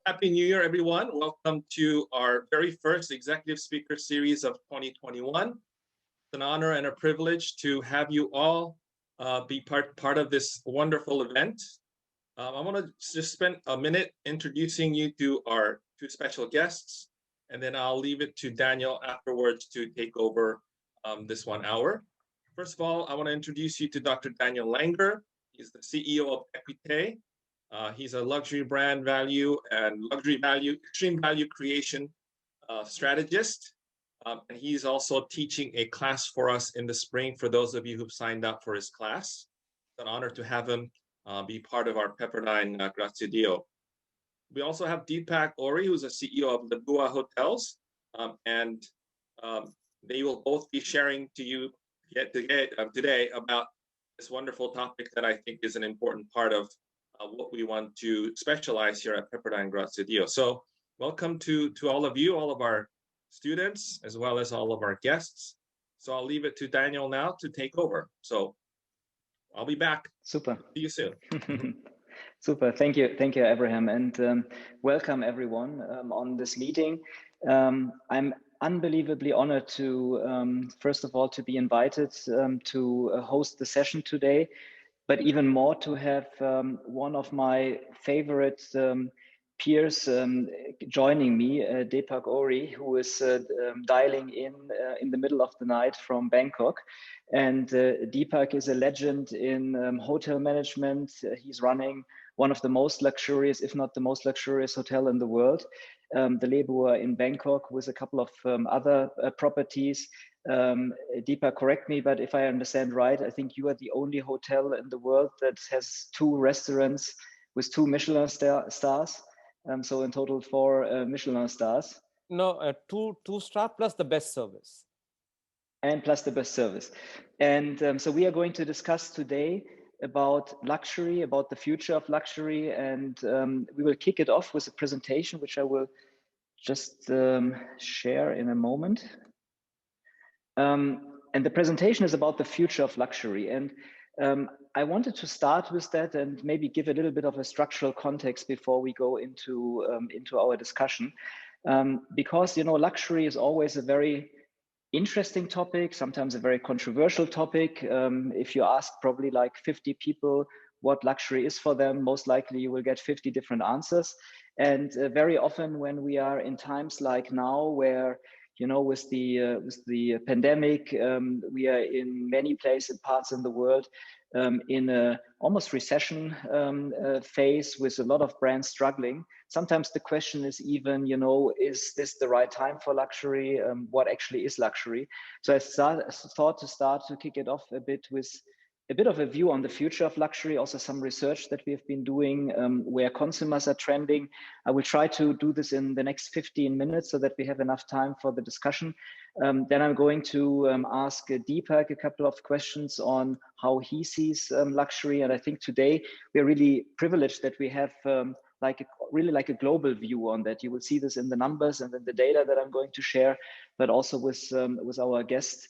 Happy New Year, everyone. Welcome to our very first Executive Speaker Series of 2021. It's an honor and a privilege to have you all be part of this wonderful event. I want to just spend a minute introducing you to our two special guests, and then I'll leave it to Daniel afterwards to take over this 1 hour. First of all, I want to introduce you to Dr. Daniel Langer. He's the CEO of Equite. He's a luxury brand value and extreme value creation strategist. And he's also teaching a class for us in the spring for those of you who've signed up for his class. It's an honor to have him be part of our Pepperdine Graziadio. We also have Deepak Ori, who's a CEO of Labua Hotels. And they will both be sharing to you today about this wonderful topic that I think is an important part of what we want to specialize here at Pepperdine Graziadio. So welcome to all of you, all of our students, as well as all of our guests. So I'll leave it to Daniel now to take over. So I'll be back. Super. See you soon. Super. Thank you, Abraham, and welcome everyone on this meeting. I'm unbelievably honored to, first of all, to be invited to host the session today. But even more to have one of my favorite peers joining me, Deepak Ori, who is dialing in the middle of the night from Bangkok. And Deepak is a legend in hotel management. He's running one of the most luxurious, if not the most luxurious hotel in the world, the Labua in Bangkok, with a couple of other properties. Deepak, correct me, but if I understand right, I think you are the only hotel in the world that has 2 restaurants with 2 Michelin stars. So in total 4 Michelin stars. No, two star plus the best service. And plus the best service. And so we are going to discuss today about luxury, about the future of luxury. And we will kick it off with a presentation, which I will just share in a moment. And the presentation is about the future of luxury. And I wanted to start with that and maybe give a little bit of a structural context before we go into our discussion. Because, you know, luxury is always a very interesting topic, sometimes a very controversial topic. If you ask probably like 50 people what luxury is for them, most likely you will get 50 different answers. And very often when we are in times like now, where with the pandemic, we are in many places and parts in the world in a almost recession phase, with a lot of brands struggling. Sometimes the question is even, is this the right time for luxury? What actually is luxury? So I thought to kick it off a bit with a bit of a view on the future of luxury, also some research that we have been doing, where consumers are trending. I will try to do this in the next 15 minutes so that we have enough time for the discussion. Then I'm going to ask Deepak a couple of questions on how he sees luxury. And I think today we're really privileged that we have really like a global view on that. You will see this in the numbers and in the data that I'm going to share, but also with our guests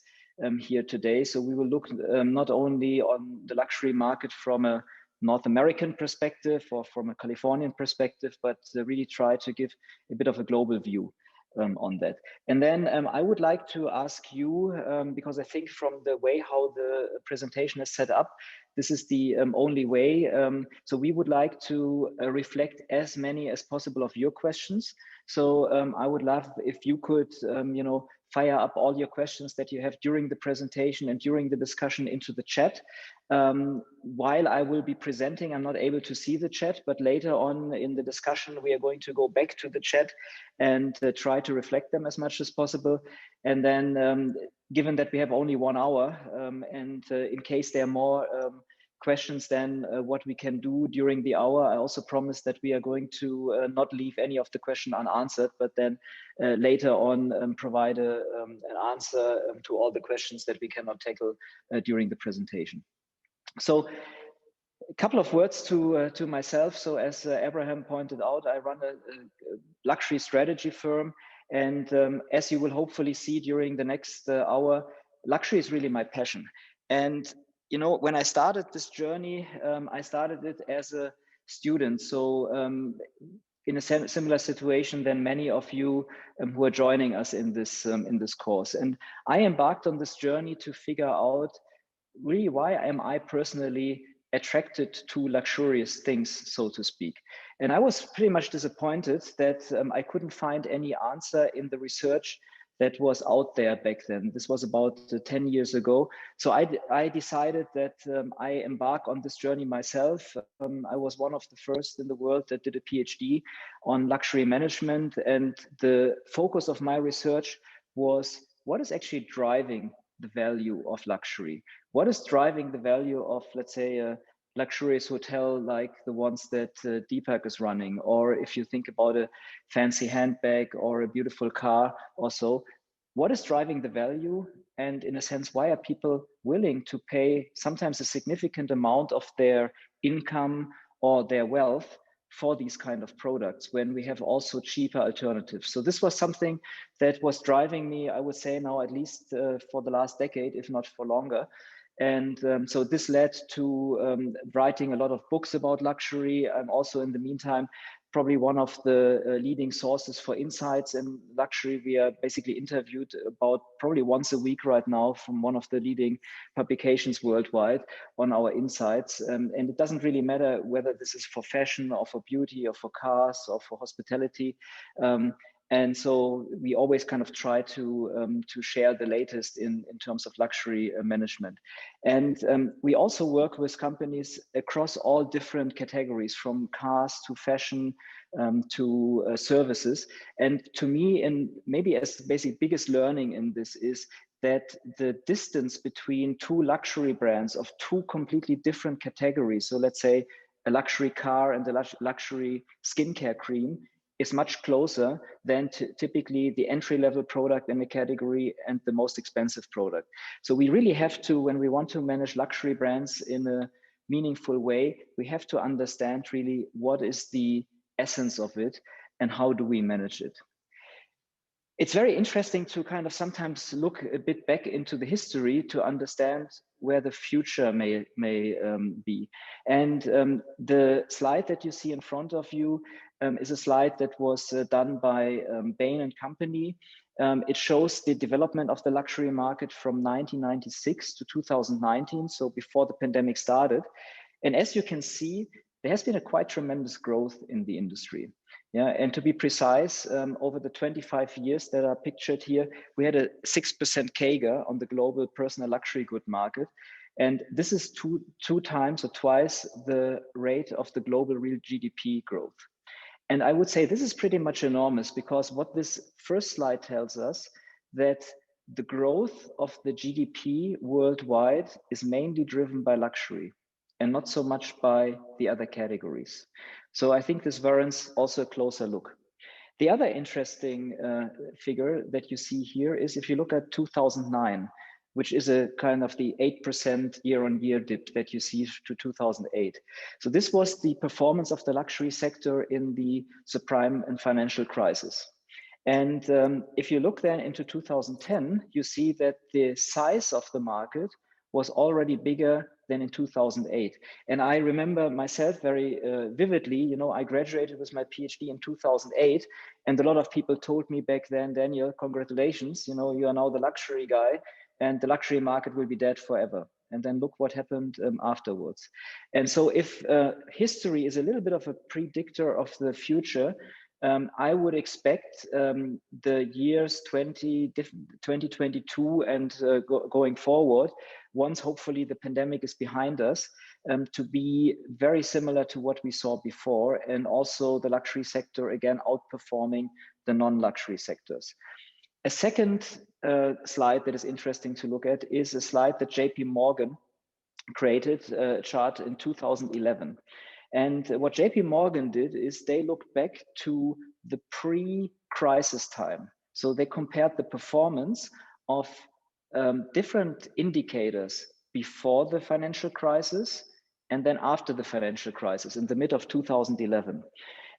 here today. So we will look not only on the luxury market from a North American perspective or from a Californian perspective, but really try to give a bit of a global view on that. And then I would like to ask you, because I think from the way how the presentation is set up, this is the only way. So we would like to reflect as many as possible of your questions. So I would love if you could, fire up all your questions that you have during the presentation and during the discussion into the chat. While I will be presenting, I'm not able to see the chat, but later on in the discussion, we are going to go back to the chat and try to reflect them as much as possible. And then given that we have only 1 hour, and in case there are more questions than what we can do during the hour, I also promise that we are going to not leave any of the question unanswered, but then later on provide an answer to all the questions that we cannot tackle during the presentation. So a couple of words to myself. So as Abraham pointed out, I run a luxury strategy firm. And as you will hopefully see during the next hour, luxury is really my passion. And when I started this journey, I started it as a student. So in a similar situation than many of you who are joining us in this course. And I embarked on this journey to figure out really why am I personally attracted to luxurious things, so to speak. And I was pretty much disappointed that I couldn't find any answer in the research that was out there back then. This was about 10 years ago. So I decided that I embark on this journey myself. I was one of the first in the world that did a PhD on luxury management. And the focus of my research was what is actually driving the value of luxury? What is driving the value of, let's say, a luxurious hotel like the ones that Deepak is running, or if you think about a fancy handbag or a beautiful car also, what is driving the value? And in a sense, why are people willing to pay sometimes a significant amount of their income or their wealth for these kind of products when we have also cheaper alternatives? So this was something that was driving me, I would say now, at least for the last decade, if not for longer. And so this led to writing a lot of books about luxury. I'm also, in the meantime, probably one of the leading sources for insights in luxury. We are basically interviewed about probably once a week right now from one of the leading publications worldwide on our insights. And it doesn't really matter whether this is for fashion or for beauty or for cars or for hospitality. And so we always kind of try to share the latest in terms of luxury management. And we also work with companies across all different categories, from cars to fashion to services. And to me, and maybe as the basic biggest learning in this is that the distance between two luxury brands of two completely different categories, so let's say a luxury car and a luxury skincare cream, is much closer than typically the entry-level product in the category and the most expensive product. So we really have to, when we want to manage luxury brands in a meaningful way, we have to understand really what is the essence of it and how do we manage it. It's very interesting to kind of sometimes look a bit back into the history to understand where the future may be. And the slide that you see in front of you is a slide that was done by Bain & Company. It shows the development of the luxury market from 1996 to 2019, so before the pandemic started. And as you can see, there has been a quite tremendous growth in the industry. Yeah, and to be precise, over the 25 years that are pictured here, we had a 6% CAGR on the global personal luxury good market. And this is two times or twice the rate of the global real GDP growth. And I would say this is pretty much enormous, because what this first slide tells us, that the growth of the GDP worldwide is mainly driven by luxury and not so much by the other categories. So I think this warrants also a closer look. The other interesting figure that you see here is if you look at 2009, which is a kind of the 8% year-on-year dip that you see to 2008. So this was the performance of the luxury sector in the subprime and financial crisis. And if you look then into 2010, you see that the size of the market was already bigger than in 2008. And I remember myself very vividly, you know, I graduated with my PhD in 2008, and a lot of people told me back then, Daniel, congratulations, you know, you are now the luxury guy, and the luxury market will be dead forever. And then look what happened afterwards. And so if history is a little bit of a predictor of the future, I would expect the years 2022 and going forward, once hopefully the pandemic is behind us, to be very similar to what we saw before, and also the luxury sector again outperforming the non-luxury sectors. A second slide that is interesting to look at is a slide that JP Morgan created, a chart in 2011. And what JP Morgan did is they looked back to the pre-crisis time. So they compared the performance of different indicators before the financial crisis and then after the financial crisis in the mid of 2011.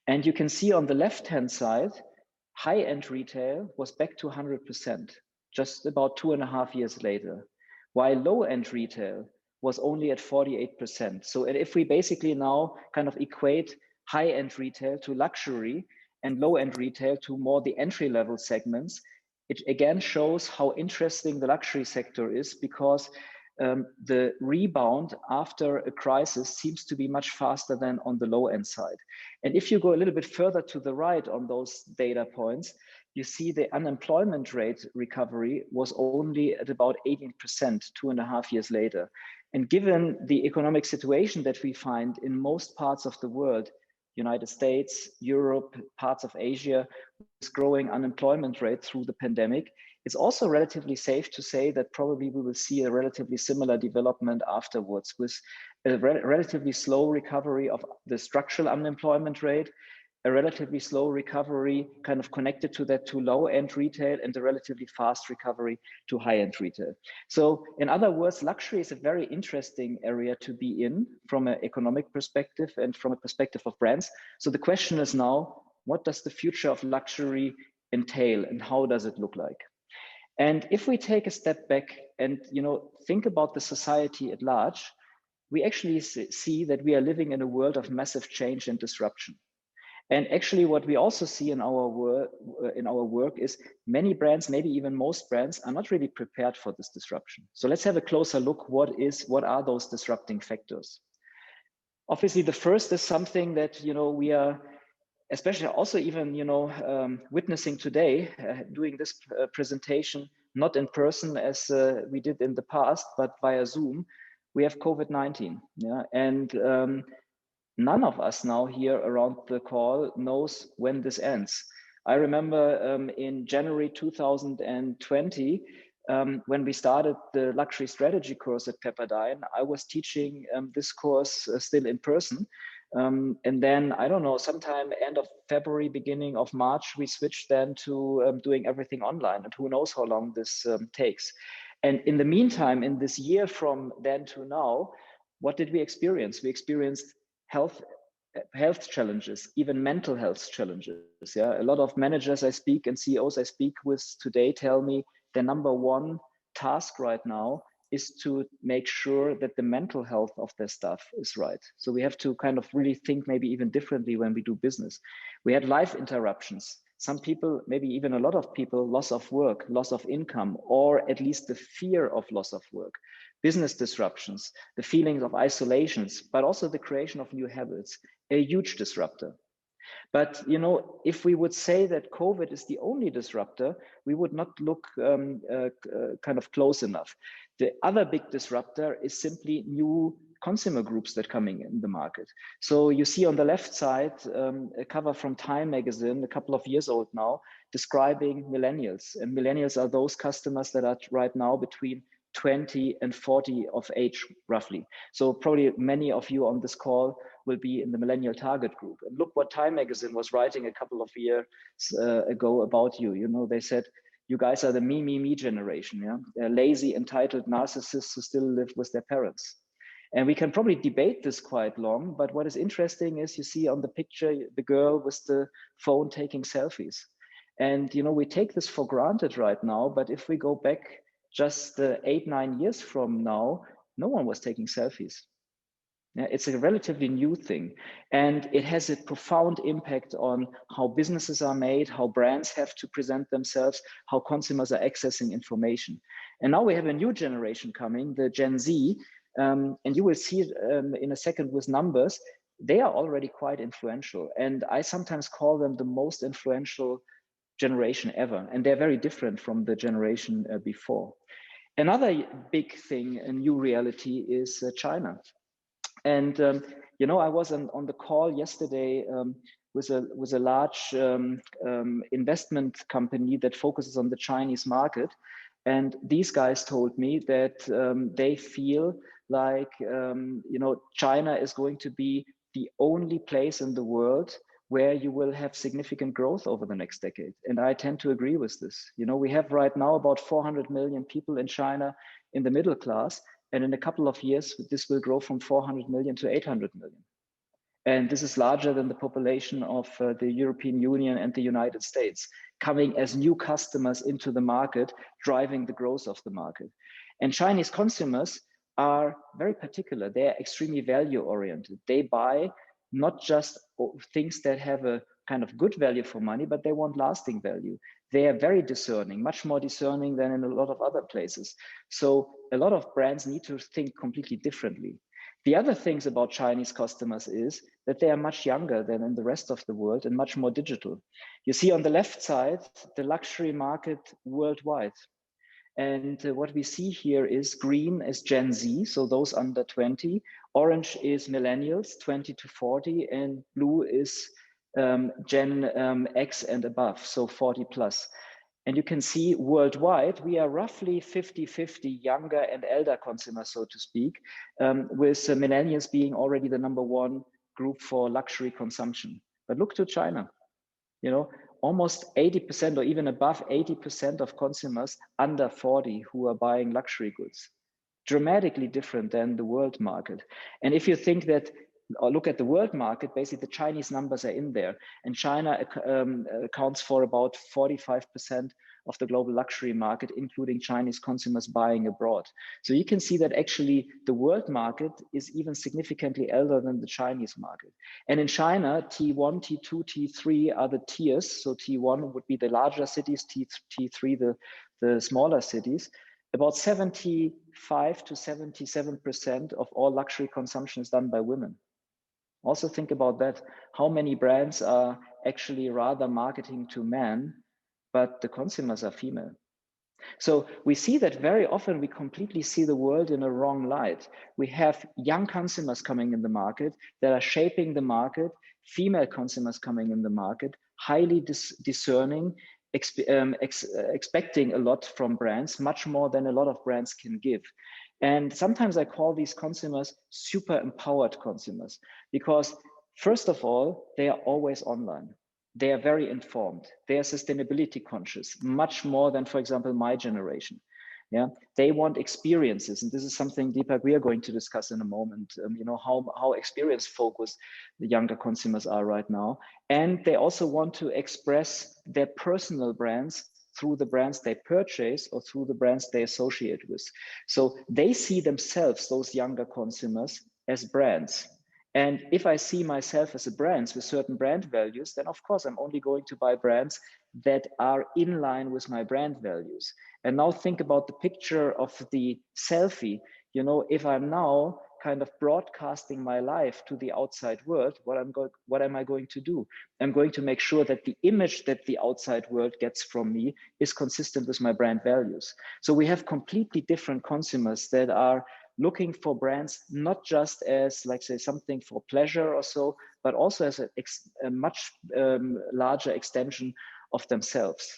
And you can see on the left-hand side, high-end retail was back to 100%, just about 2.5 years later, while low-end retail was only at 48%. So if we basically now kind of equate high-end retail to luxury and low-end retail to more the entry-level segments, it again shows how interesting the luxury sector is, because the rebound after a crisis seems to be much faster than on the low-end side. And if you go a little bit further to the right on those data points, you see the unemployment rate recovery was only at about 18% 2.5 years later. And given the economic situation that we find in most parts of the world, United States, Europe, parts of Asia, with growing unemployment rate through the pandemic, it's also relatively safe to say that probably we will see a relatively similar development afterwards, with a relatively slow recovery of the structural unemployment rate, a relatively slow recovery kind of connected to that to low-end retail, and a relatively fast recovery to high-end retail. So in other words, luxury is a very interesting area to be in from an economic perspective and from a perspective of brands. So the question is now, what does the future of luxury entail and how does it look like? And if we take a step back and think about the society at large, we actually see that we are living in a world of massive change and disruption. And actually what we also see in our work is many brands, maybe even most brands, are not really prepared for this disruption. So let's have a closer look. What are those disrupting factors? Obviously, the first is something that we are especially also even witnessing today, doing this presentation not in person as we did in the past, but via Zoom. We have COVID-19, and none of us now here around the call knows when this ends. I remember in January 2020, when we started the luxury strategy course at Pepperdine, I was teaching this course still in person. And then, I don't know, sometime end of February, beginning of March, we switched then to doing everything online, and who knows how long this takes. And in the meantime, in this year from then to now, what did we experience? We experienced health challenges, even mental health challenges. Yeah, a lot of managers I speak and CEOs I speak with today tell me their number one task right now is to make sure that the mental health of their staff is right. So we have to kind of really think maybe even differently when we do business. We had life interruptions. Some people, maybe even a lot of people, loss of work, loss of income, or at least the fear of loss of work, business disruptions, the feelings of isolations, but also the creation of new habits, a huge disruptor. But if we would say that COVID is the only disruptor, we would not look kind of close enough. The other big disruptor is simply new consumer groups that are coming in the market. So you see on the left side a cover from Time magazine, a couple of years old now, describing millennials. And millennials are those customers that are right now between 20 and 40 of age, roughly. So probably many of you on this call will be in the millennial target group. And look what Time magazine was writing a couple of years ago about you. They said, you guys are the me generation. Yeah, they're lazy, entitled narcissists who still live with their parents. And we can probably debate this quite long, but what is interesting is you see on the picture the girl with the phone taking selfies. And we take this for granted right now, but if we go back just 8-9 years from now, no one was taking selfies. Yeah, it's a relatively new thing, and it has a profound impact on how businesses are made, how brands have to present themselves, how consumers are accessing information. And now we have a new generation coming, the Gen Z, and you will see it in a second with numbers. They are already quite influential, and I sometimes call them the most influential generation ever, and they're very different from the generation before. Another big thing, a new reality, is China. And I was on the call yesterday with a large investment company that focuses on the Chinese market, and these guys told me that they feel like China is going to be the only place in the world where you will have significant growth over the next decade. And I tend to agree with this. We have right now about 400 million people in China in the middle class. And in a couple of years, this will grow from 400 million to 800 million. And this is larger than the population of the European Union and the United States, coming as new customers into the market, driving the growth of the market. And Chinese consumers are very particular. They're extremely value oriented. They buy not just things that have a kind of good value for money, but they want lasting value. They are very discerning, much more discerning than in a lot of other places. So a lot of brands need to think completely differently. The other things about Chinese customers is that they are much younger than in the rest of the world and much more digital. You see on the left side, the luxury market worldwide. And what we see here is green is Gen Z, so those under 20. Orange is Millennials, 20 to 40, and blue is Gen X and above, so 40 plus. And you can see worldwide, we are roughly 50-50 younger and elder consumers, so to speak, with millennials being already the #1 group for luxury consumption. But look to China, you know, almost 80% or even above 80% of consumers under 40 who are buying luxury goods. Dramatically different than the world market. And if you think that, or look at the world market, basically the Chinese numbers are in there. And China accounts for about 45% of the global luxury market, including Chinese consumers buying abroad. So you can see that actually the world market is even significantly elder than the Chinese market. And in China, T1, T2, T3 are the tiers. So T1 would be the larger cities, T3 the smaller cities. About 75 to 77% of all luxury consumption is done by women. Also think about that. How many brands are actually rather marketing to men, but the consumers are female? So we see that very often we completely see the world in a wrong light. We have young consumers coming in the market that are shaping the market, female consumers coming in the market, highly discerning, expecting a lot from brands, much more than a lot of brands can give. And sometimes I call these consumers super empowered consumers, because first of all, they are always online. They are very informed. They are sustainability conscious, much more than, for example, my generation. Yeah, they want experiences, and this is something, Deepak, we are going to discuss in a moment. You know how experience focused the younger consumers are right now, and they also want to express their personal brands through the brands they purchase or through the brands they associate with. So they see themselves, those younger consumers, as brands. And if I see myself as a brand with certain brand values, then of course I'm only going to buy brands that are in line with my brand values. And now think about the picture of the selfie. You know, if I'm now kind of broadcasting my life to the outside world, what am I going to do? I'm going to make sure that the image that the outside world gets from me is consistent with my brand values. So we have completely different consumers that are looking for brands, not just as, like, say, something for pleasure or so, but also as a much larger extension of themselves.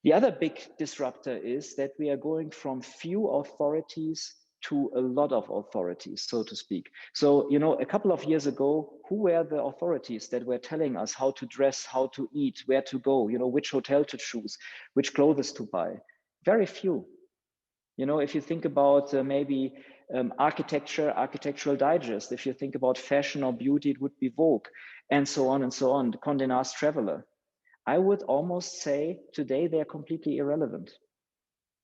The other big disruptor is that we are going from few authorities to a lot of authorities, so to speak. So, you know, a couple of years ago, who were the authorities that were telling us how to dress, how to eat, where to go, you know, which hotel to choose, which clothes to buy? Very few. You know, if you think about maybe Architectural Digest, if you think about fashion or beauty, it would be Vogue, and so on and so on, the Condé Nast Traveler. I would almost say today they're completely irrelevant.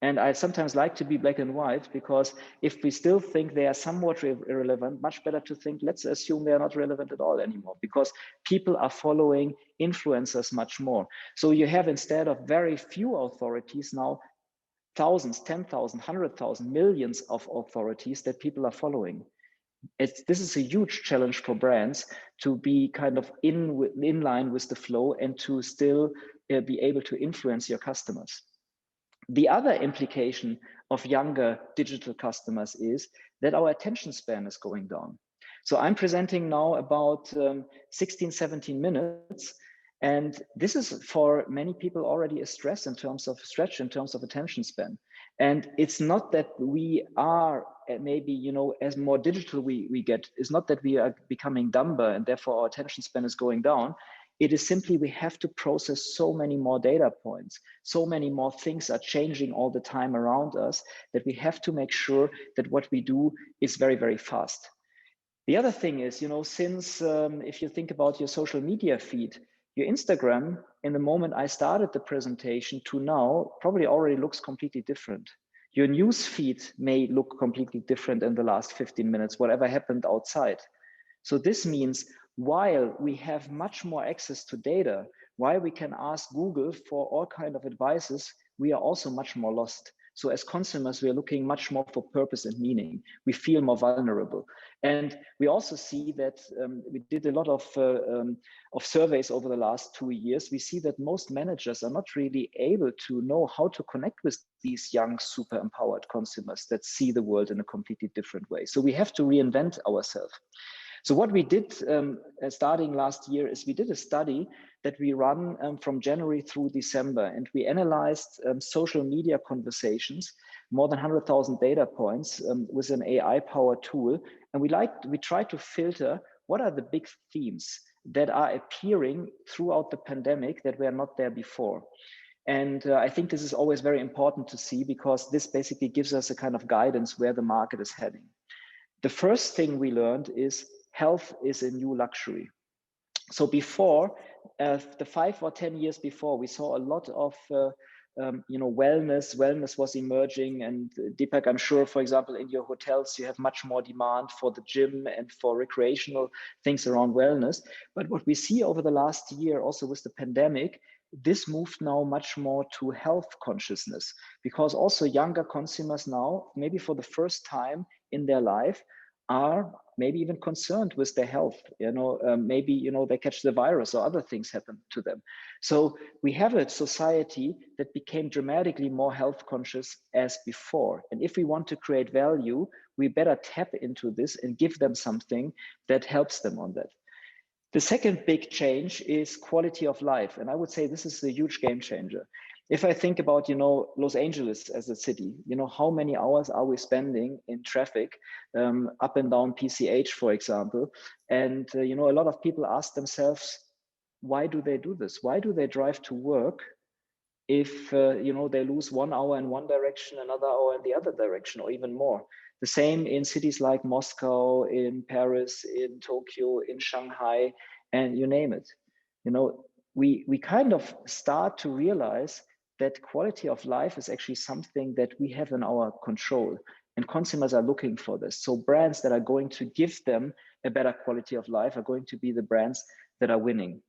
And I sometimes like to be black and white, because if we still think they are somewhat irrelevant, much better to think, let's assume they are not relevant at all anymore, because people are following influencers much more. So you have, instead of very few authorities, now thousands, 10,000, 100,000, millions of authorities that people are following. This is a huge challenge for brands to be kind of in line with the flow and to still be able to influence your customers. The other implication of younger digital customers is that our attention span is going down. So I'm presenting now about 16, 17 minutes. And this is for many people already a stretch in terms of attention span. And it's not that we are maybe, you know, as more digital we get, it's not that we are becoming dumber and therefore our attention span is going down. It is simply we have to process so many more data points, so many more things are changing all the time around us, that we have to make sure that what we do is very, very fast. The other thing is, you know, since if you think about your social media feed, your Instagram, in the moment I started the presentation to now, probably already looks completely different. Your news feed may look completely different in the last 15 minutes, whatever happened outside. So this means while we have much more access to data, while we can ask Google for all kind of advices, we are also much more lost. So as consumers, we are looking much more for purpose and meaning. We feel more vulnerable. And we also see that we did a lot of surveys over the last 2 years. We see that most managers are not really able to know how to connect with these young, super empowered consumers that see the world in a completely different way. So we have to reinvent ourselves. So what we did starting last year is we did a study that we run from January through December, and we analyzed social media conversations, more than 100,000 data points with an AI-powered tool. And we tried to filter what are the big themes that are appearing throughout the pandemic that were not there before. And I think this is always very important to see, because this basically gives us a kind of guidance where the market is heading. The first thing we learned is health is a new luxury. So before, the 5 or 10 years before, we saw a lot of wellness was emerging. And Deepak, I'm sure, for example, in your hotels, you have much more demand for the gym and for recreational things around wellness. But what we see over the last year, also with the pandemic, this moved now much more to health consciousness, because also younger consumers now, maybe for the first time in their life, are maybe even concerned with their health. Maybe they catch the virus or other things happen to them. So we have a society that became dramatically more health conscious as before. And if we want to create value, we better tap into this and give them something that helps them on that. The second big change is quality of life. And I would say this is a huge game changer. If I think about, Los Angeles as a city, how many hours are we spending in traffic up and down PCH, for example? And, a lot of people ask themselves, why do they do this? Why do they drive to work if, they lose 1 hour in one direction, another hour in the other direction, or even more? The same in cities like Moscow, in Paris, in Tokyo, in Shanghai, and you name it. We kind of start to realize that quality of life is actually something that we have in our control, and consumers are looking for this. So brands that are going to give them a better quality of life are going to be the brands that are winning.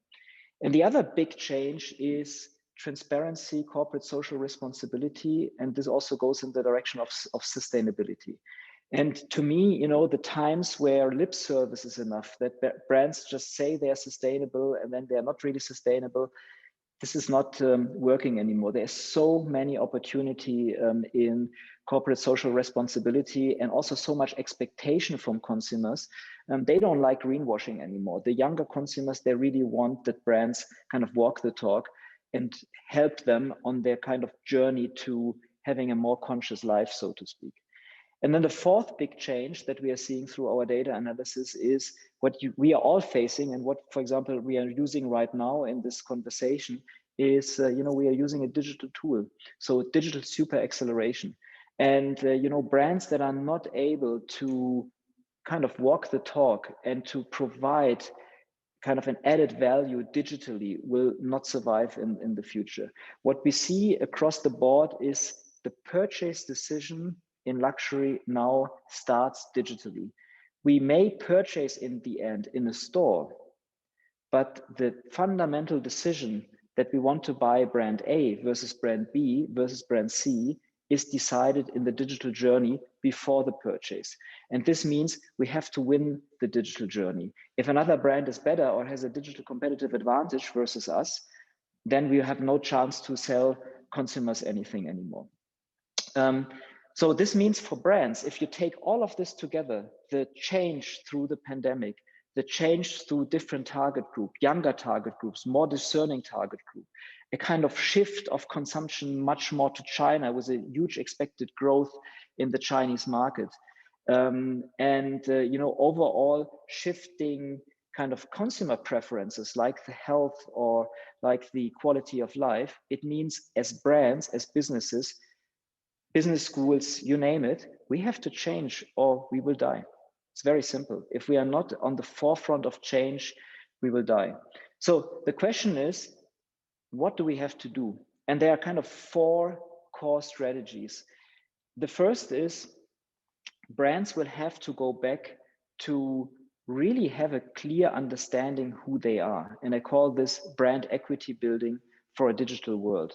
And the other big change is transparency, corporate social responsibility, and this also goes in the direction of sustainability. And to me, the times where lip service is enough, that brands just say they are sustainable and then they're not really sustainable, this is not working anymore. There's so many opportunity in corporate social responsibility, and also so much expectation from consumers. They don't like greenwashing anymore. The younger consumers, they really want that brands kind of walk the talk and help them on their kind of journey to having a more conscious life, so to speak. And then the fourth big change that we are seeing through our data analysis is what we are all facing, and what, for example, we are using right now in this conversation is, we are using a digital tool, so digital super acceleration. And, brands that are not able to kind of walk the talk and to provide kind of an added value digitally will not survive in the future. What we see across the board is the purchase decision in luxury now starts digitally. We may purchase in the end in a store, but the fundamental decision that we want to buy brand A versus brand B versus brand C is decided in the digital journey before the purchase. And this means we have to win the digital journey. If another brand is better or has a digital competitive advantage versus us, then we have no chance to sell consumers anything anymore. So this means for brands, if you take all of this together, the change through the pandemic, the change through different target group, younger target groups, more discerning target group, a kind of shift of consumption much more to China with a huge expected growth in the Chinese market. Overall shifting kind of consumer preferences like the health or like the quality of life, it means as brands, as businesses, business schools, you name it, we have to change or we will die. It's very simple. If we are not on the forefront of change, we will die. So the question is, what do we have to do? And there are kind of 4 core strategies. The first is brands will have to go back to really have a clear understanding who they are. And I call this brand equity building for a digital world.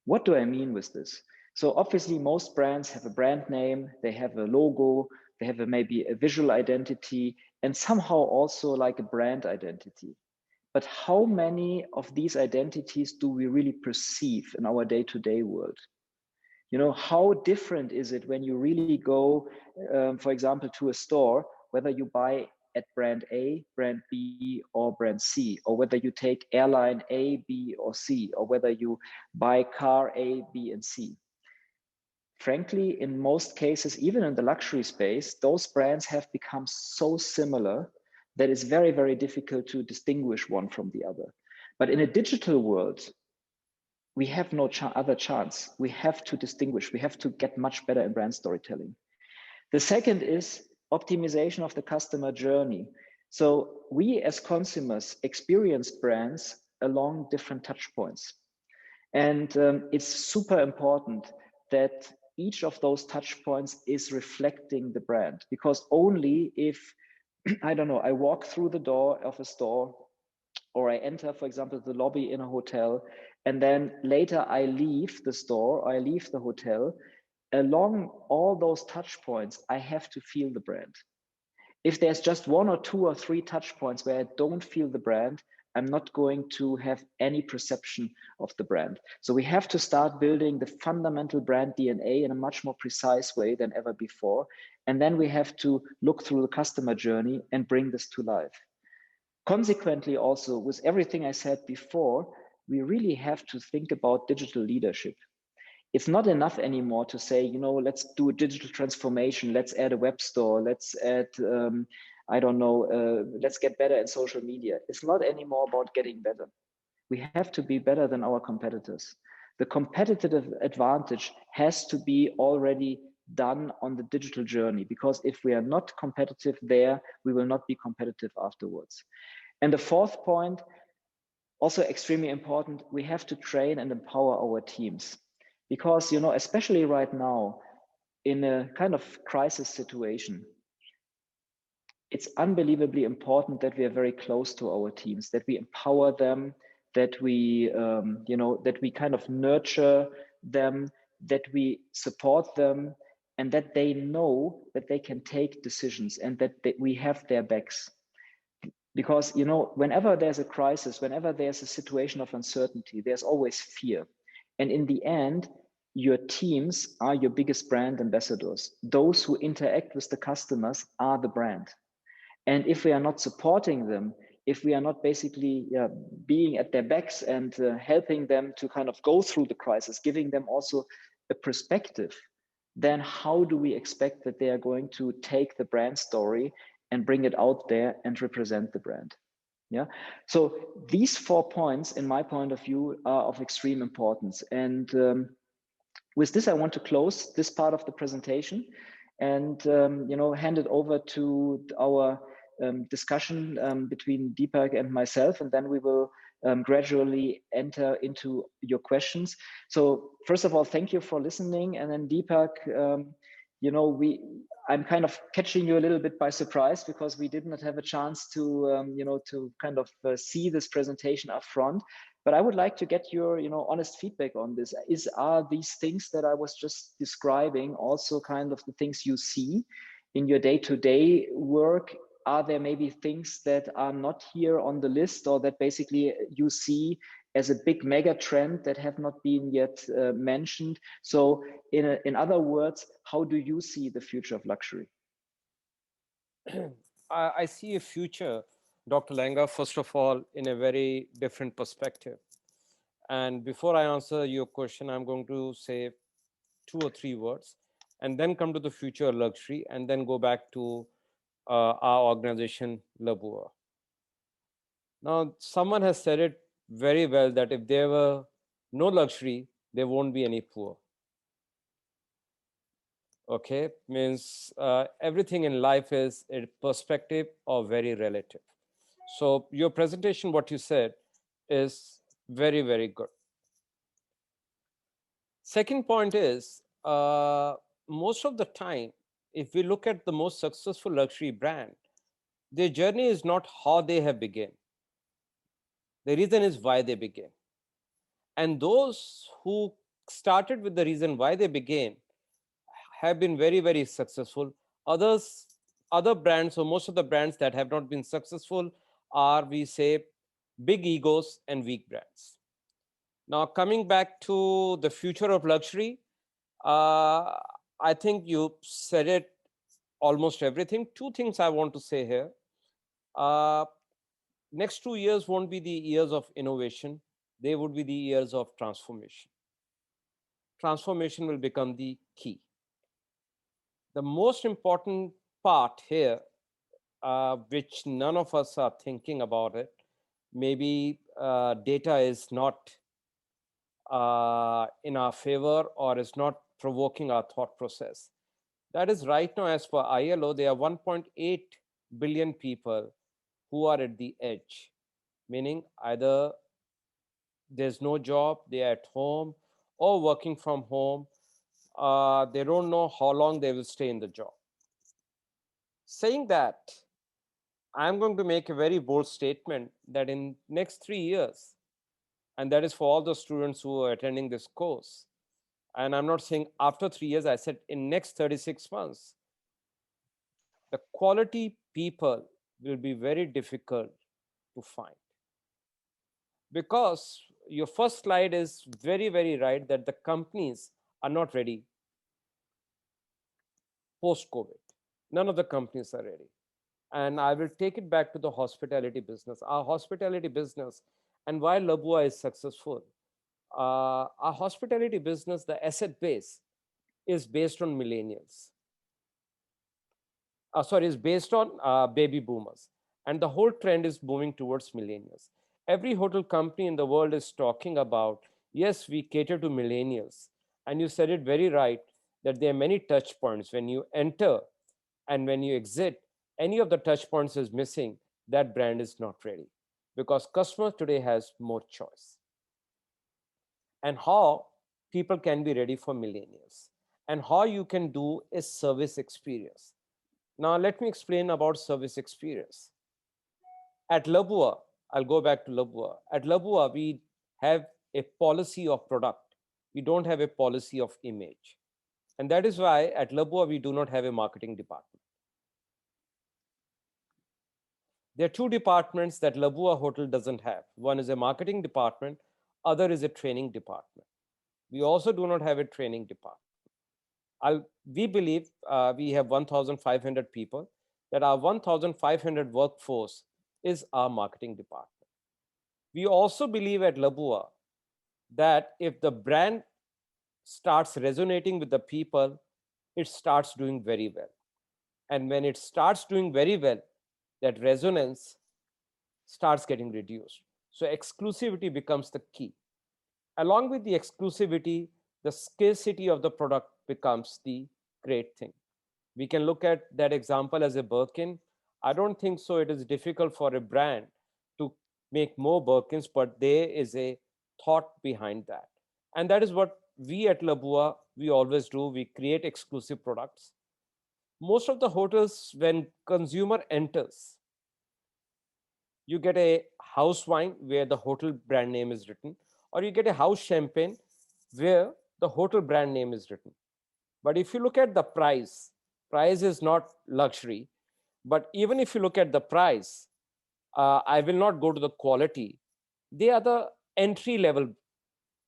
What do I mean with this? So obviously most brands have a brand name, they have a logo, they have maybe a visual identity, and somehow also like a brand identity. But how many of these identities do we really perceive in our day-to-day world? You know, how different is it when you really go, for example, to a store, whether you buy at brand A, brand B, or brand C, or whether you take airline A, B, or C, or whether you buy car A, B, and C. Frankly, in most cases, even in the luxury space, those brands have become so similar that it's very, very difficult to distinguish one from the other. But in a digital world, we have no other chance. We have to distinguish. We have to get much better in brand storytelling. The second is optimization of the customer journey. So we as consumers experience brands along different touch points. And it's super important that each of those touch points is reflecting the brand, because only if, I don't know, I walk through the door of a store, or I enter, for example, the lobby in a hotel, and then later I leave the store, or I leave the hotel, along all those touch points, I have to feel the brand. If there's just one or two or three touch points where I don't feel the brand, I'm not going to have any perception of the brand. So we have to start building the fundamental brand DNA in a much more precise way than ever before. And then we have to look through the customer journey and bring this to life. Consequently, also with everything I said before, we really have to think about digital leadership. It's not enough anymore to say, you know, let's do a digital transformation, let's add a web store, let's add, I don't know, let's get better in social media. It's not anymore about getting better. We have to be better than our competitors. The competitive advantage has to be already done on the digital journey, because if we are not competitive there, we will not be competitive afterwards. And the fourth point, also extremely important, we have to train and empower our teams. Because, you know, especially right now, in a kind of crisis situation, it's unbelievably important that we are very close to our teams, that we empower them, that we, you know, that we kind of nurture them, that we support them, and that they know that they can take decisions and that we have their backs. Because, you know, whenever there's a crisis, whenever there's a situation of uncertainty, there's always fear. And in the end, your teams are your biggest brand ambassadors. Those who interact with the customers are the brand. And if we are not supporting them, if we are not basically being at their backs and helping them to kind of go through the crisis, giving them also a perspective, then how do we expect that they are going to take the brand story and bring it out there and represent the brand? Yeah. So these 4 points, in my point of view, are of extreme importance. And with this, I want to close this part of the presentation and you know, hand it over to our discussion between Deepak and myself, and then we will gradually enter into your questions. So first of all, thank you for listening. And then Deepak, you know, I'm kind of catching you a little bit by surprise, because we did not have a chance to, you know, to kind of see this presentation up front. But I would like to get your, you know, honest feedback on this. Are these things that I was just describing also kind of the things you see in your day-to-day work? Are there maybe things that are not here on the list, or that basically you see as a big mega trend that have not been yet mentioned? So in other words, how do you see the future of luxury? I see a future, Dr. Langer, first of all, in a very different perspective. And before I answer your question, I'm going to say 2 or 3 words, and then come to the future of luxury, and then go back to our organization, Labua. Now, someone has said it very well, that if there were no luxury, there won't be any poor. Okay, means everything in life is a perspective or very relative. So your presentation, what you said, is very, very good. Second point is, most of the time, if we look at the most successful luxury brand, Their journey is not how they have begun. The reason is why they began. And those who started with the reason why they began have been very, very successful. Other brands, or most of the brands that have not been successful are, we say, big egos and weak brands. Now, coming back to the future of luxury, I think you said it almost everything. Two things I want to say here. Next 2 years won't be the years of innovation. They would be the years of transformation. Transformation will become the key. The most important part here, which none of us are thinking about it, maybe data is not in our favor or is not provoking our thought process. That is, right now, as per ILO, there are 1.8 billion people who are at the edge, meaning either there's no job, they're at home, or working from home. They don't know how long they will stay in the job. Saying that, I'm going to make a very bold statement that in next 3 years, and that is for all the students who are attending this course, and I'm not saying after 3 years, I said in next 36 months, the quality people will be very difficult to find. Because your first slide is very, very right that the companies are not ready post-COVID. None of the companies are ready. And I will take it back to the hospitality business. Our hospitality business, and why Labua is successful, our hospitality business, the asset base is based on millennials. Is based on baby boomers. And the whole trend is moving towards millennials. Every hotel company in the world is talking about, yes, we cater to millennials. And you said it very right, that there are many touch points. When you enter and when you exit, any of the touch points is missing, that brand is not ready. Because customer today has more choice. And how people can be ready for millennials. And how you can do a service experience. Now, let me explain about service experience. At Labua, I'll go back to Labua. At Labua, we have a policy of product. We don't have a policy of image. And that is why at Labua, we do not have a marketing department. There are two departments that Labua Hotel doesn't have. One is a marketing department, other is a training department. We also do not have a training department. We believe we have 1,500 people, that our 1,500 workforce is our marketing department. We also believe at Labua that if the brand starts resonating with the people, it starts doing very well. And when it starts doing very well, that resonance starts getting reduced. So exclusivity becomes the key. Along with the exclusivity, the scarcity of the product becomes the great thing. We can look at that example as a Birkin. I don't think so it is difficult for a brand to make more Birkins, but there is a thought behind that. And that is what we at Labua, we always do. We create exclusive products. Most of the hotels, when consumer enters, you get a house wine where the hotel brand name is written, or you get a house champagne where the hotel brand name is written. But if you look at the price is not luxury. But even if you look at the price, I will not go to the quality. They are the entry level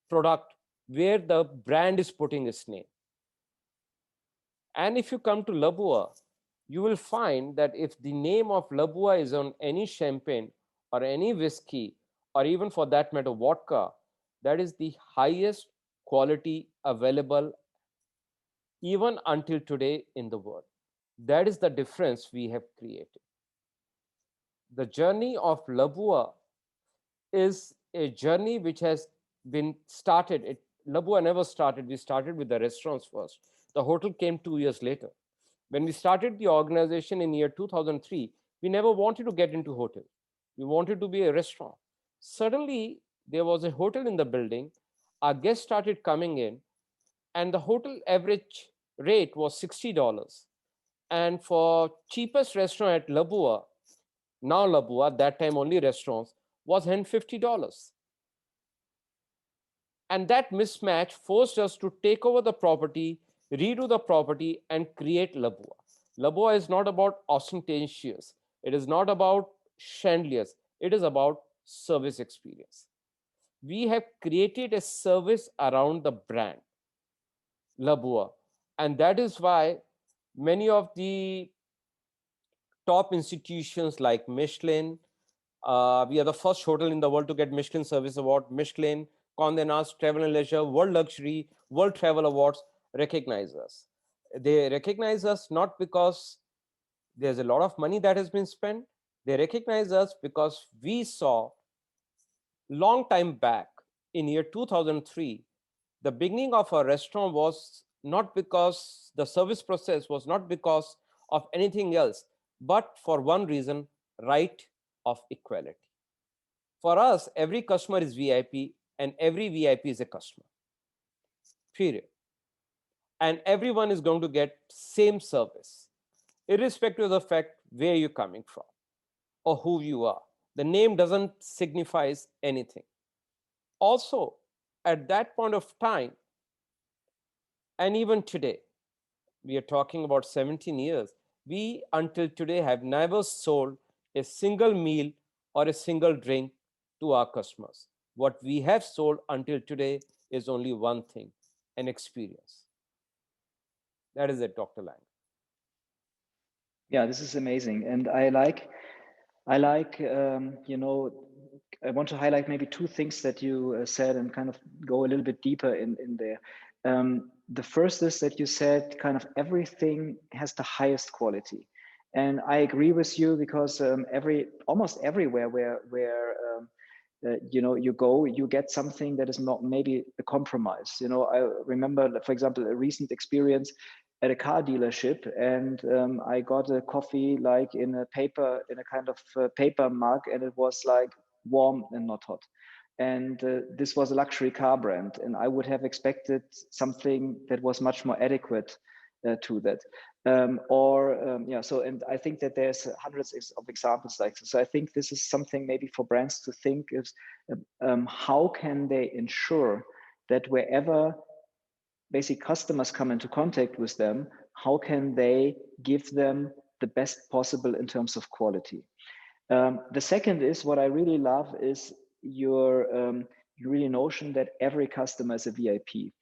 product where the brand is putting its name. And if you come to Labua, you will find that if the name of Labua is on any champagne or any whiskey, or even for that matter, vodka, that is the highest quality available even until today in the world. That is the difference we have created. The journey of Labua is a journey which has been started. Labua never started. We started with the restaurants first. The hotel came 2 years later. When we started the organization in year 2003, we never wanted to get into hotel. We wanted to be a restaurant. Suddenly, there was a hotel in the building. Our guests started coming in, and the hotel average rate was $60. And for cheapest restaurant at Labua, now Labua, that time only restaurants, was $150. And that mismatch forced us to take over the property, redo the property, and create Labua. Labua is not about ostentatious. It is not about chandeliers. It is about service experience. We have created a service around the brand, Labua. And that is why many of the top institutions like Michelin, we are the first hotel in the world to get Michelin Service Award. Michelin, Condé Nast Travel and Leisure, World Luxury, World Travel Awards recognize us. They recognize us not because there's a lot of money that has been spent. They recognize us because we saw long time back in year 2003, the beginning of our restaurant was not because the service process was not because of anything else, but for one reason, right of equality. For us, every customer is VIP and every VIP is a customer, period. And everyone is going to get same service, irrespective of the fact where you're coming from or who you are. The name doesn't signify anything. Also, at that point of time, and even today, we are talking about 17 years, we until today have never sold a single meal or a single drink to our customers. What we have sold until today is only one thing, an experience. That is it, Dr. Lang. Yeah, this is amazing. And I like, you know, I want to highlight maybe two things that you said and kind of go a little bit deeper in there. The first is that you said kind of everything has the highest quality. And I agree with you because almost everywhere where you know, you go, you get something that is not maybe a compromise. You know, I remember, for example, a recent experience at a car dealership, and I got a coffee like in a kind of paper mug, and it was like warm and not hot. And this was a luxury car brand, and I would have expected something that was much more adequate to that. Yeah, so, and I think that there's hundreds of examples like this. So I think this is something maybe for brands to think is how can they ensure that wherever basic customers come into contact with them, how can they give them the best possible in terms of quality? The second is what I really love is your really notion that every customer is a VIP,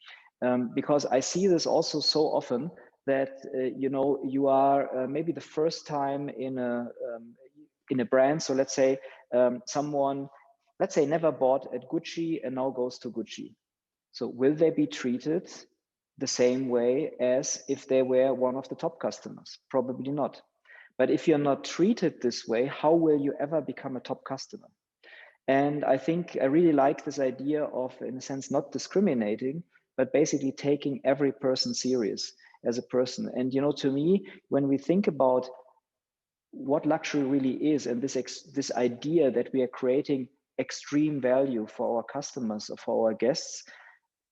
because I see this also so often that you know, you are maybe the first time in a brand. So let's say someone, let's say, never bought at Gucci and now goes to Gucci. So will they be treated the same way as if they were one of the top customers? Probably not. But if you're not treated this way, how will you ever become a top customer? And I think I really like this idea of, in a sense, not discriminating, but basically taking every person serious as a person. And, you know, to me, when we think about what luxury really is, and this idea that we are creating extreme value for our customers or for our guests,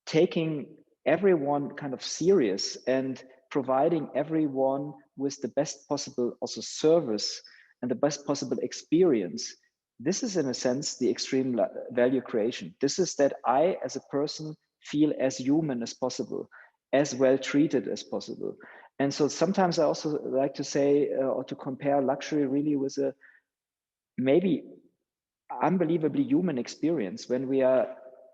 taking everyone kind of serious and providing everyone with the best possible also service and the best possible experience. This is, in a sense, the extreme value creation. This is that I, as a person, feel as human as possible, as well treated as possible. And so sometimes I also like to say or to compare luxury really with a maybe unbelievably human experience when we are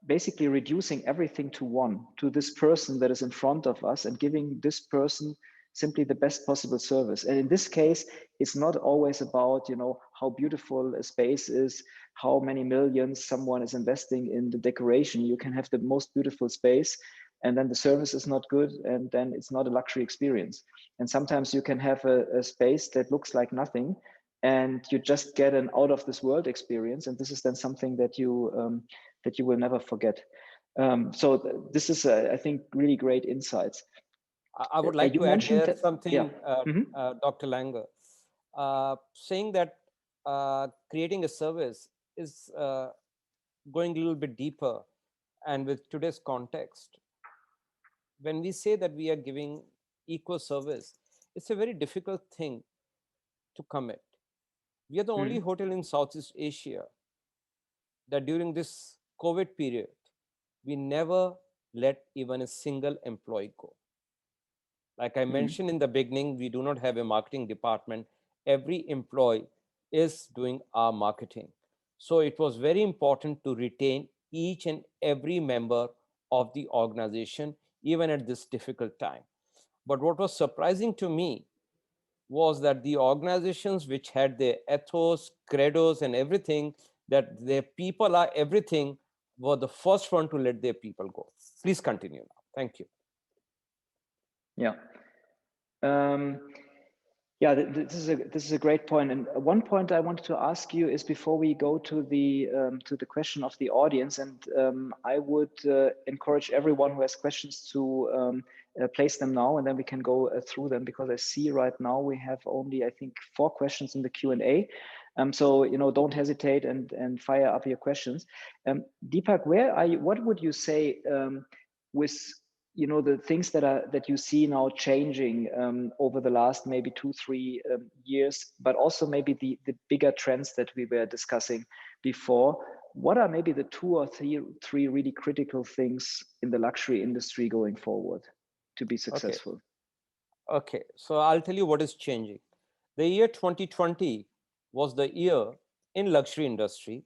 basically reducing everything to this person that is in front of us and giving this person simply the best possible service. And in this case, it's not always about, you know, how beautiful a space is, how many millions someone is investing in the decoration. You can have the most beautiful space and then the service is not good, and then it's not a luxury experience. And sometimes you can have a space that looks like nothing, and you just get an out of this world experience, and this is then something that you will never forget. So this is, I think, really great insights. I would like you to add mentioned here that, something, yeah. Dr. Langer, saying that creating a service is going a little bit deeper, and with today's context, when we say that we are giving equal service, it's a very difficult thing to commit. We are the only hotel in Southeast Asia that during this COVID period, we never let even a single employee go. Like I mentioned in the beginning, we do not have a marketing department. Every employee is doing our marketing. So it was very important to retain each and every member of the organization, even at this difficult time. But what was surprising to me was that the organizations which had their ethos, credos, and everything, that their people are everything, were the first one to let their people go. Please continue now. Thank you. Yeah. Yeah, this is a great point. And one point I wanted to ask you is before we go to the question of the audience, and I would encourage everyone who has questions to place them now, and then we can go through them, because I see right now we have only, I think, 4 questions in the Q&A. So don't hesitate and fire up your questions. Deepak, where are you? What would you say with the things that you see now changing over the last maybe 2-3 years, but also maybe the bigger trends that we were discussing before? What are maybe the 2 or 3 really critical things in the luxury industry going forward to be successful? Okay, so I'll tell you what is changing. The year 2020 was the year in luxury industry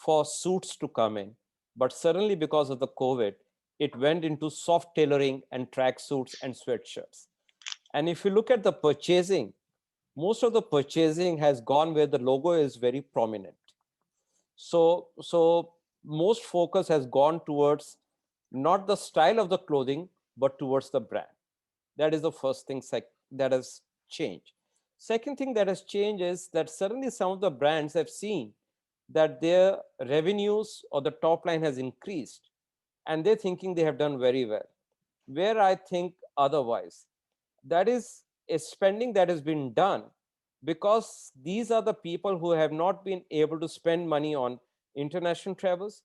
for suits to come in, but suddenly because of the COVID, it went into soft tailoring and track suits and sweatshirts. And if you look at the purchasing, most of the purchasing has gone where the logo is very prominent. So most focus has gone towards not the style of the clothing, but towards the brand. That is the first thing that has changed. Second thing that has changed is that suddenly some of the brands have seen that their revenues or the top line has increased, and they're thinking they have done very well. Where I think otherwise, that is a spending that has been done because these are the people who have not been able to spend money on international travels,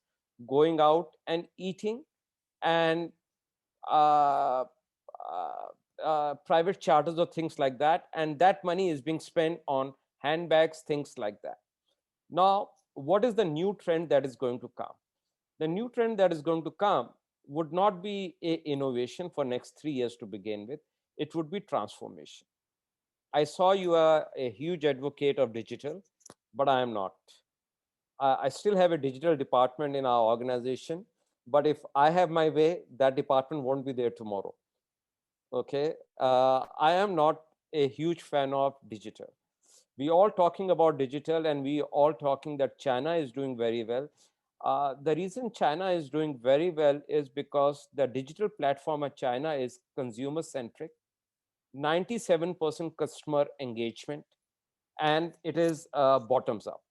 going out and eating, and uh, private charters or things like that. And that money is being spent on handbags, things like that. Now, what is the new trend that is going to come? The new trend that is going to come would not be a innovation for next 3 years to begin with. It would be transformation. I saw you are a huge advocate of digital, but I am not. I still have a digital department in our organization, but if I have my way, that department won't be there tomorrow. Okay, I am not a huge fan of digital. We all talking about digital, and we all talking that China is doing very well. The reason China is doing very well is because the digital platform of China is consumer centric, 97% customer engagement, and it is bottoms up.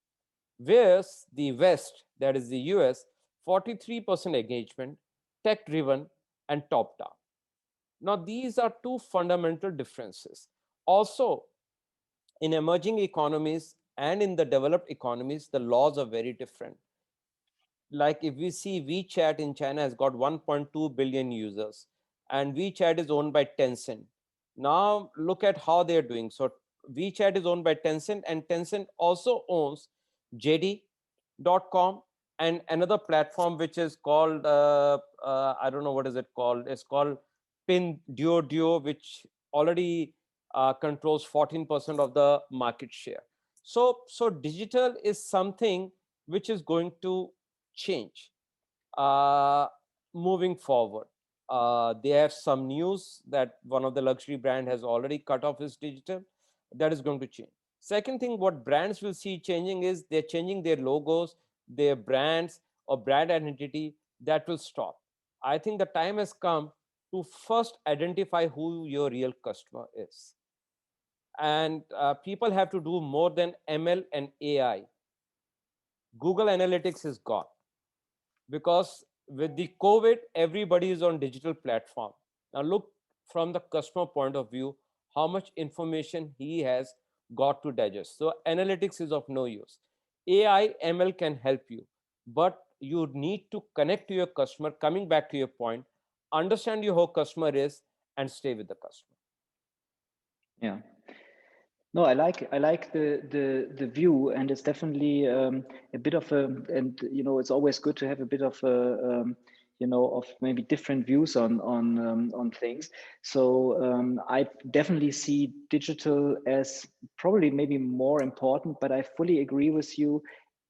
Whereas the West, that is the US, 43% engagement, tech driven, and top down. Now, these are 2 fundamental differences. Also, in emerging economies and in the developed economies, the laws are very different. Like if we see WeChat in China has got 1.2 billion users, and WeChat is owned by Tencent. Now look at how they're doing. So WeChat is owned by Tencent, and Tencent also owns JD.com and another platform which is called, I don't know what is it called. It's called Pinduoduo, which already controls 14% of the market share. So digital is something which is going to change moving forward. They have some news that one of the luxury brand has already cut off his digital. That is going to change. Second thing, what brands will see changing is they're changing their logos, their brands or brand identity. That will stop. I think the time has come to first identify who your real customer is. And people have to do more than ML and AI. Google Analytics is gone because with the COVID, everybody is on digital platform. Now look from the customer point of view, how much information he has got to digest. So analytics is of no use. AI, ML can help you, but you need to connect to your customer, coming back to your point, understand who customer is and stay with the customer. Yeah. No, I like the view, and it's definitely a bit of a, and it's always good to have a bit of a of maybe different views on things. So I definitely see digital as probably maybe more important, but I fully agree with you.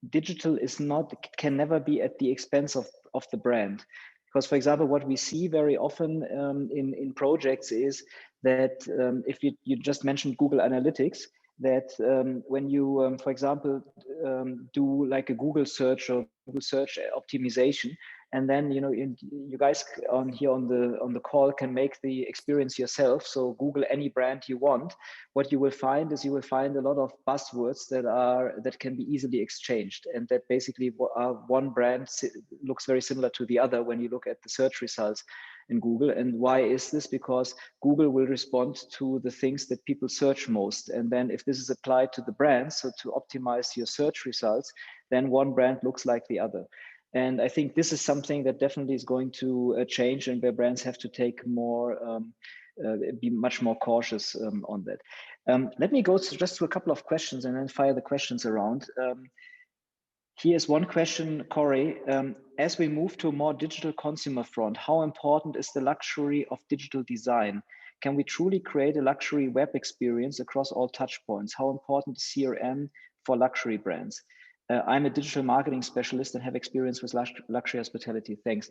Digital is not, can never be at the expense of the brand, because for example, what we see very often in projects is that if you just mentioned Google Analytics, that when you, for example, do like a Google search or Google search optimization, and then you guys on here on the call can make the experience yourself. So Google any brand you want. What you will find is you will find a lot of buzzwords that can be easily exchanged, and that basically one brand looks very similar to the other when you look at the search results in Google. And why is this? Because Google will respond to the things that people search most. And then if this is applied to the brands, so to optimize your search results, then one brand looks like the other. And I think this is something that definitely is going to change, and where brands have to take more, be much more cautious on that. Let me go just to a couple of questions and then fire the questions around. Here's one question, Corey. As we move to a more digital consumer front, how important is the luxury of digital design? Can we truly create a luxury web experience across all touch points? How important is CRM for luxury brands? I'm a digital marketing specialist and have experience with luxury hospitality. Thanks.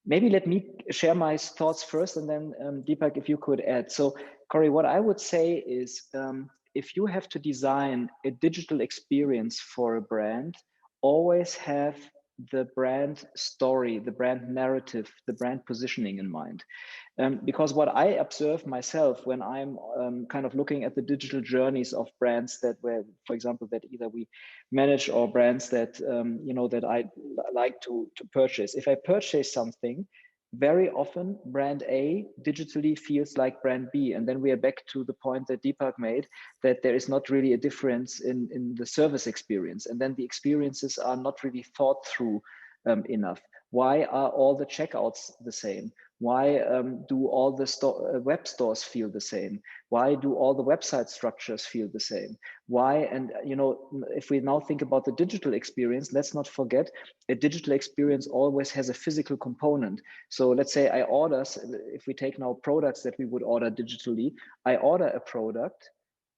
Maybe let me share my thoughts first, and then Deepak, if you could add. So Corey, what I would say is if you have to design a digital experience for a brand, always have the brand story, the brand narrative, the brand positioning in mind. Because what I observe myself when I'm kind of looking at the digital journeys of brands that were, for example, that either we manage or brands that that I like to purchase. If I purchase something, very often brand A digitally feels like brand B, and then we are back to the point that Deepak made, that there is not really a difference in the service experience, and then the experiences are not really thought through enough. Why are all the checkouts the same? Why do all the web stores feel the same? Why do all the website structures feel the same? Why? And if we now think about the digital experience, let's not forget a digital experience always has a physical component. So let's say I order, if we take now products that we would order digitally, I order a product,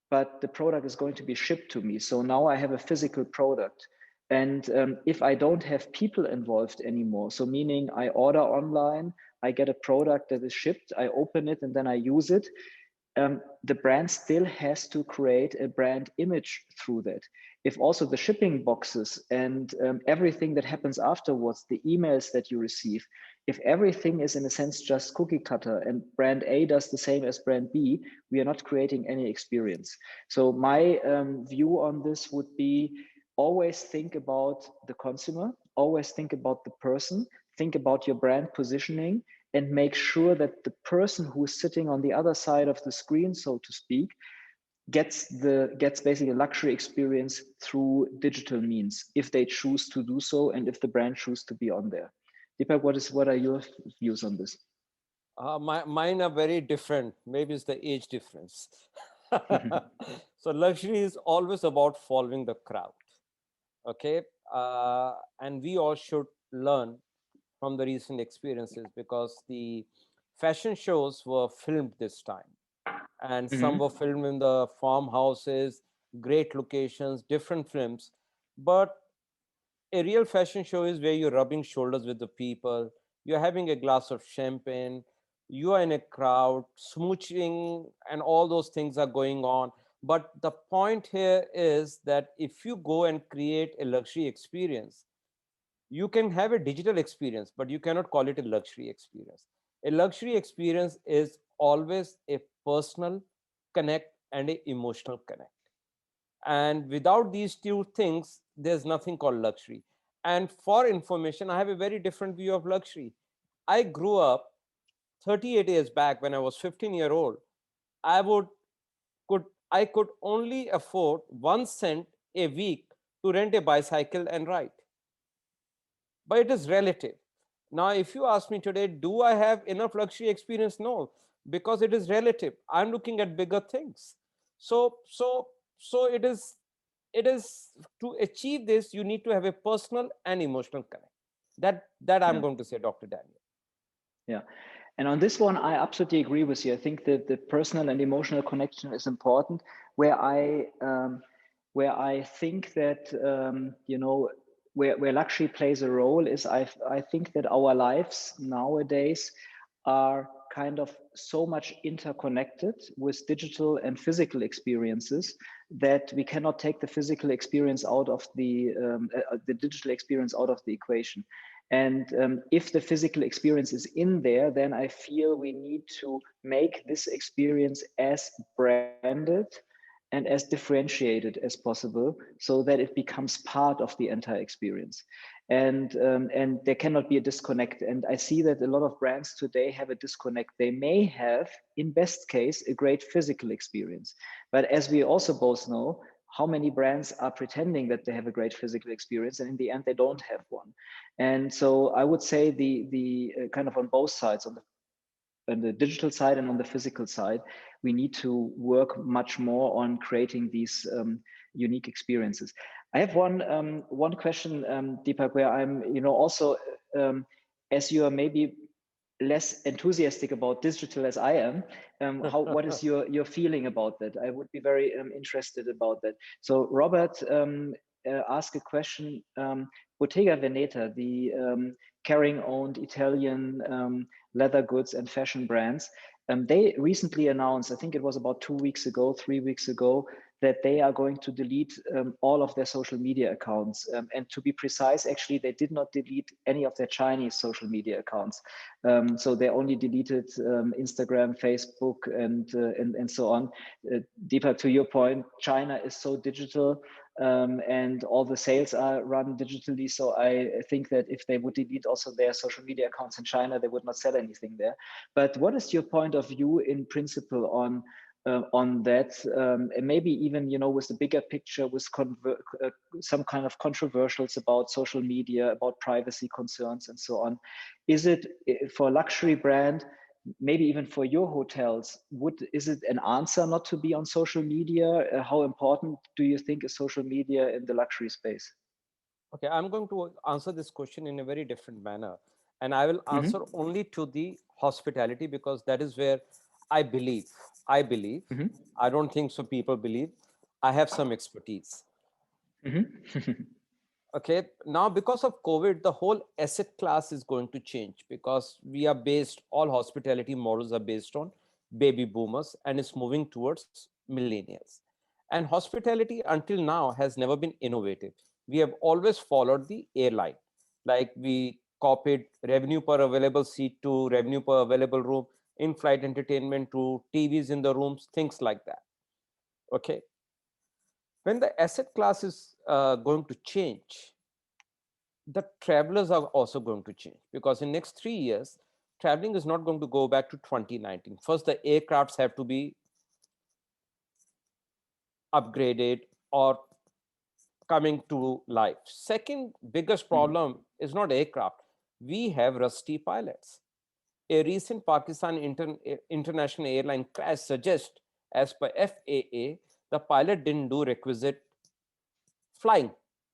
but the product is going to be shipped to me. So now I have a physical product. And if I don't have people involved anymore, so meaning I order online, I get a product that is shipped, I open it, and then I use it, the brand still has to create a brand image through that. If also the shipping boxes and everything that happens afterwards, the emails that you receive, if everything is in a sense just cookie cutter and brand A does the same as brand B, we are not creating any experience. So my view on this would be always think about the consumer, always think about the person, think about your brand positioning, and make sure that the person who is sitting on the other side of the screen, so to speak, gets basically a luxury experience through digital means, if they choose to do so, and if the brand choose to be on there. Deepak, what are your views on this? Mine are very different. Maybe it's the age difference. So luxury is always about following the crowd. Okay, and we all should learn from the recent experiences, because the fashion shows were filmed this time, and some were filmed in the farmhouses, great locations, different films. But a real fashion show is where you're rubbing shoulders with the people, you're having a glass of champagne, you are in a crowd, smooching, and all those things are going on. But the point here is that if you go and create a luxury experience, you can have a digital experience, but you cannot call it a luxury experience. A luxury experience is always a personal connect and an emotional connect. And without these two things, there's nothing called luxury. And for information, I have a very different view of luxury. I grew up 38 years back when I was 15-year-old. I would could I could only afford 1 cent a week to rent a bicycle and ride. But it is relative. Now, if you ask me today, do I have enough luxury experience? No, because it is relative. I'm looking at bigger things. So it is to achieve this, you need to have a personal and emotional connect. That I'm Yeah. going to say, Dr. Daniel. Yeah. And on this one, I absolutely agree with you. I think that the personal and emotional connection is important. Where I think that where luxury plays a role is I think that our lives nowadays are kind of so much interconnected with digital and physical experiences that we cannot take the physical experience out of the digital experience out of the equation. And if the physical experience is in there, then I feel we need to make this experience as branded and as differentiated as possible so that it becomes part of the entire experience. And there cannot be a disconnect. And I see that a lot of brands today have a disconnect. They may have, in best case, a great physical experience. But as we also both know, how many brands are pretending that they have a great physical experience, and in the end, they don't have one. And so I would say the kind of on both sides, on the digital side and on the physical side, we need to work much more on creating these unique experiences. I have one question, Deepak, where I'm, also as you are maybe less enthusiastic about digital as I am, what is your feeling about that? I would be very interested about that. So Robert asked a question. Bottega Veneta, the Kering-owned Italian leather goods and fashion brands, they recently announced, I think it was about 2 weeks ago, 3 weeks ago, that they are going to delete all of their social media accounts. And to be precise, actually, they did not delete any of their Chinese social media accounts. So they only deleted Instagram, Facebook, and so on. Deepak, to your point, China is so digital, and all the sales are run digitally. So I think that if they would delete also their social media accounts in China, they would not sell anything there. But what is your point of view in principle on that, and maybe even with the bigger picture, with some kind of controversials about social media, about privacy concerns, and so on? Is it for a luxury brand, maybe even for your hotels, is it an answer not to be on social media? How important do you think is social media in the luxury space? Okay, I'm going to answer this question in a very different manner. And I will answer only to the hospitality, because that is where I believe, I don't think so people believe, I have some expertise. Okay, now because of COVID, the whole asset class is going to change, because all hospitality models are based on baby boomers, and it's moving towards millennials. And hospitality until now has never been innovative. We have always followed the airline, like we copied revenue per available seat to revenue per available room, in-flight entertainment to TVs in the rooms, things like that. Okay, when the asset class is going to change, the travelers are also going to change, because in next 3 years, traveling is not going to go back to 2019. First, the aircrafts have to be upgraded or coming to life. Second biggest problem is not aircraft. We have rusty pilots. A recent Pakistan international airline crash suggests, as per FAA, the pilot didn't do requisite flying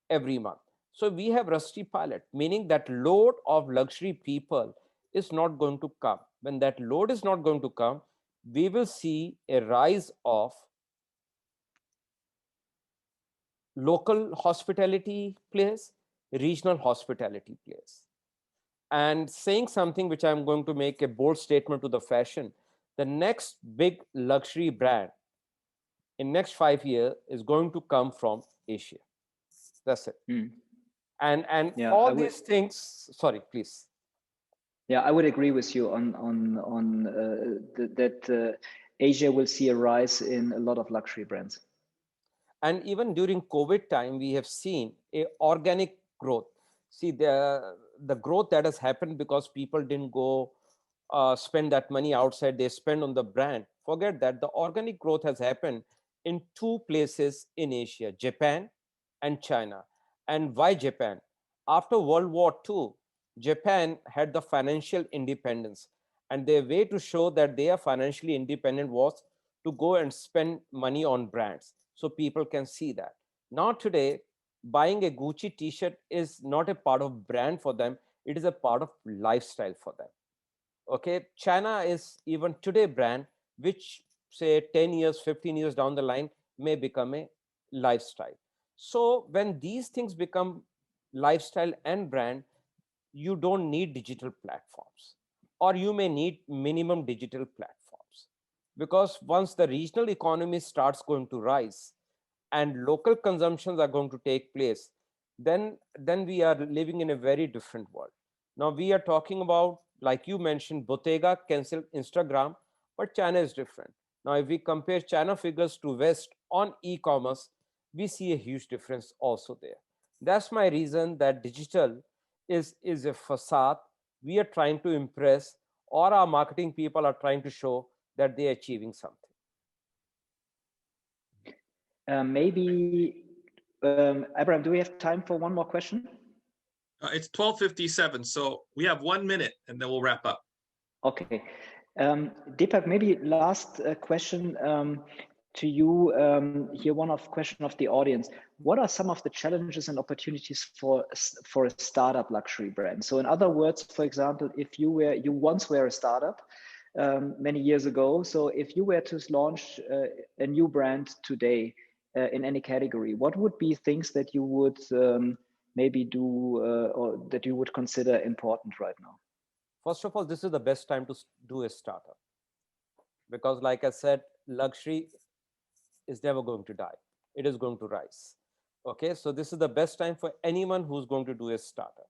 every month. So we have rusty pilot, meaning that load of luxury people is not going to come. When that load is not going to come, we will see a rise of local hospitality players, regional hospitality players. And saying something which I'm going to make a bold statement to the fashion, the next big luxury brand in next 5 years is going to come from Asia. That's it. And Yeah, all these things, sorry, please. Yeah, I would agree with you that Asia will see a rise in a lot of luxury brands. And even during COVID time, we have seen a organic growth. See, the growth that has happened because people didn't go spend that money outside, they spend on the brand. Forget that. The organic growth has happened in 2 places in Asia, Japan and China. And why Japan? After World War II, Japan had the financial independence. And their way to show that they are financially independent was to go and spend money on brands. So people can see that. Now today, buying a Gucci t-shirt is not a part of brand for them. It is a part of lifestyle for them. Okay, China is even today brand, which say 10 years, 15 years down the line may become a lifestyle. So when these things become lifestyle and brand, you don't need digital platforms, or you may need minimum digital platforms, because once the regional economy starts going to rise and local consumptions are going to take place, then we are living in a very different world. Now we are talking about, like you mentioned, Bottega cancelled Instagram, but China is different. Now if we compare China figures to West on e-commerce, we see a huge difference also there. That's my reason that digital is a facade. We are trying to impress, or our marketing people are trying to show that they're achieving something. Maybe, Abraham, do we have time for one more question? It's 12:57, so we have 1 minute and then we'll wrap up. Okay. Deepak, maybe last question to you. Here, question of the audience. What are some of the challenges and opportunities for a startup luxury brand? So in other words, for example, if you once were a startup many years ago, so if you were to launch a new brand today in any category, what would be things that you would maybe do or that you would consider important right now? First of all, this is the best time to do a startup, because like I said, luxury is never going to die. It is going to rise. Okay, so this is the best time for anyone who's going to do a startup.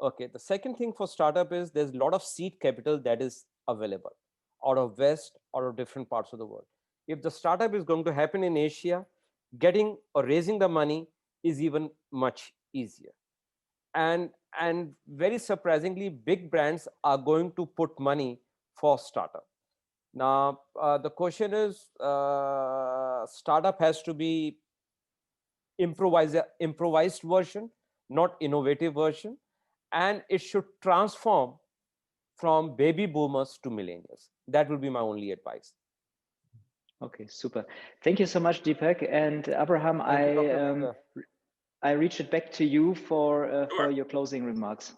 Okay, the second thing for startup is there's a lot of seed capital that is available out of West, out of different parts of the world. If the startup is going to happen in Asia, getting or raising the money is even much easier. And very surprisingly, big brands are going to put money for startup. Now, the question is, startup has to be improvised version, not innovative version, and it should transform from baby boomers to millennials. That will be my only advice. Okay, super. Thank you so much, Deepak. And Abraham, I reach it back to you for your closing remarks.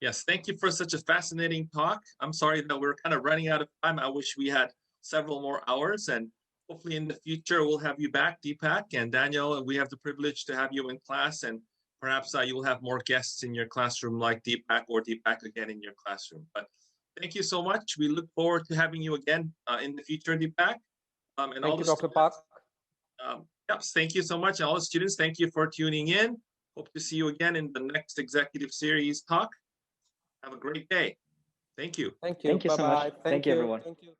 Yes, thank you for such a fascinating talk. I'm sorry that we're kind of running out of time. I wish we had several more hours, and hopefully in the future we'll have you back, Deepak and Daniel. We have the privilege to have you in class, and perhaps you'll have more guests in your classroom like Deepak, or Deepak again in your classroom. But thank you so much. We look forward to having you again in the future, Deepak. And thank you, Dr. Park. Yep, thank you so much. And all the students, thank you for tuning in. Hope to see you again in the next Executive Series talk. Have a great day. Thank you. Thank you. Thank you so much. Thank you, everyone. Thank you.